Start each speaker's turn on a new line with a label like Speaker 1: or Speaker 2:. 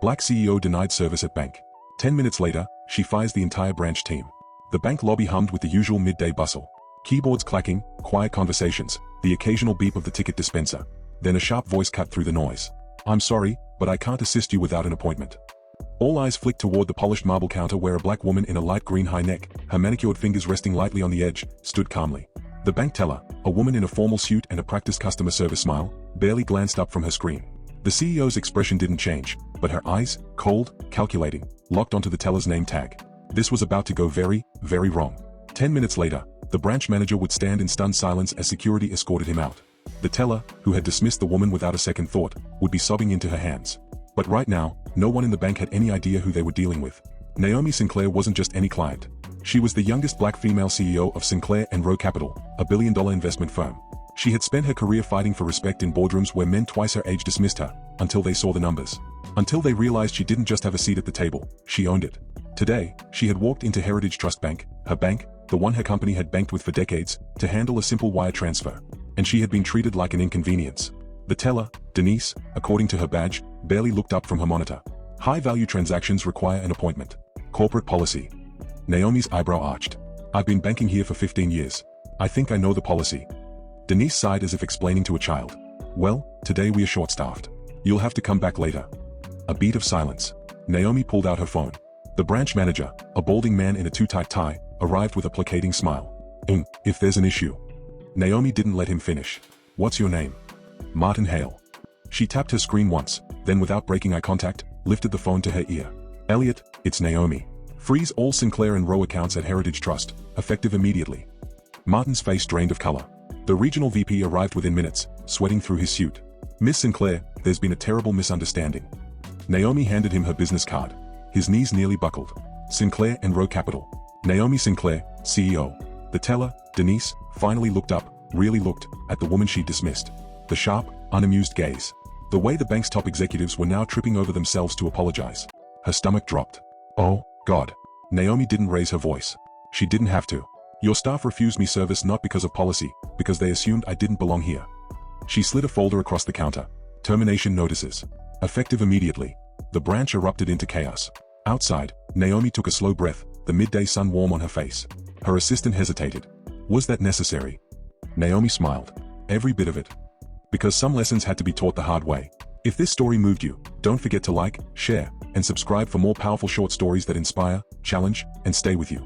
Speaker 1: Black CEO denied service at bank. 10 minutes later, she fires the entire branch team. The bank lobby hummed with the usual midday bustle. Keyboards clacking, quiet conversations, the occasional beep of the ticket dispenser. Then a sharp voice cut through the noise. "I'm sorry, but I can't assist you without an appointment." All eyes flicked toward the polished marble counter where a black woman in a light green high neck, her manicured fingers resting lightly on the edge, stood calmly. The bank teller, a woman in a formal suit and a practiced customer service smile, barely glanced up from her screen. The CEO's expression didn't change, but her eyes, cold, calculating, locked onto the teller's name tag. This was about to go very, very wrong. 10 minutes later, the branch manager would stand in stunned silence as security escorted him out. The teller, who had dismissed the woman without a second thought, would be sobbing into her hands. But right now, no one in the bank had any idea who they were dealing with. Naomi Sinclair wasn't just any client. She was the youngest black female CEO of Sinclair and Rowe Capital, a billion-dollar investment firm. She had spent her career fighting for respect in boardrooms where men twice her age dismissed her, until they saw the numbers. Until they realized she didn't just have a seat at the table, she owned it. Today, she had walked into Heritage Trust Bank, her bank, the one her company had banked with for decades, to handle a simple wire transfer. And she had been treated like an inconvenience. The teller, Denise, according to her badge, barely looked up from her monitor. High-value transactions require an appointment. Corporate policy. Naomi's eyebrow arched. "I've been banking here for 15 years. I think I know the policy." Denise sighed as if explaining to a child. "Well, today we are short-staffed. You'll have to come back later." A beat of silence. Naomi pulled out her phone. The branch manager, a balding man in a too-tight tie, arrived with a placating smile. If there's an issue." Naomi didn't let him finish. "What's your name?" "Martin Hale." She tapped her screen once, then without breaking eye contact, lifted the phone to her ear. "Elliot, it's Naomi. Freeze all Sinclair and Rowe accounts at Heritage Trust, effective immediately." Martin's face drained of color. The regional VP arrived within minutes, sweating through his suit. "Miss Sinclair, there's been a terrible misunderstanding." Naomi handed him her business card. His knees nearly buckled. "Sinclair and Rowe Capital. Naomi Sinclair, CEO." The teller, Denise, finally looked up, really looked, at the woman she'd dismissed. The sharp, unamused gaze. The way the bank's top executives were now tripping over themselves to apologize. Her stomach dropped. "Oh, God." Naomi didn't raise her voice. She didn't have to. "Your staff refused me service not because of policy, because they assumed I didn't belong here." She slid a folder across the counter. "Termination notices. Effective immediately." The branch erupted into chaos. Outside, Naomi took a slow breath, the midday sun warm on her face. Her assistant hesitated. "Was that necessary?" Naomi smiled. "Every bit of it. Because some lessons had to be taught the hard way." If this story moved you, don't forget to like, share, and subscribe for more powerful short stories that inspire, challenge, and stay with you.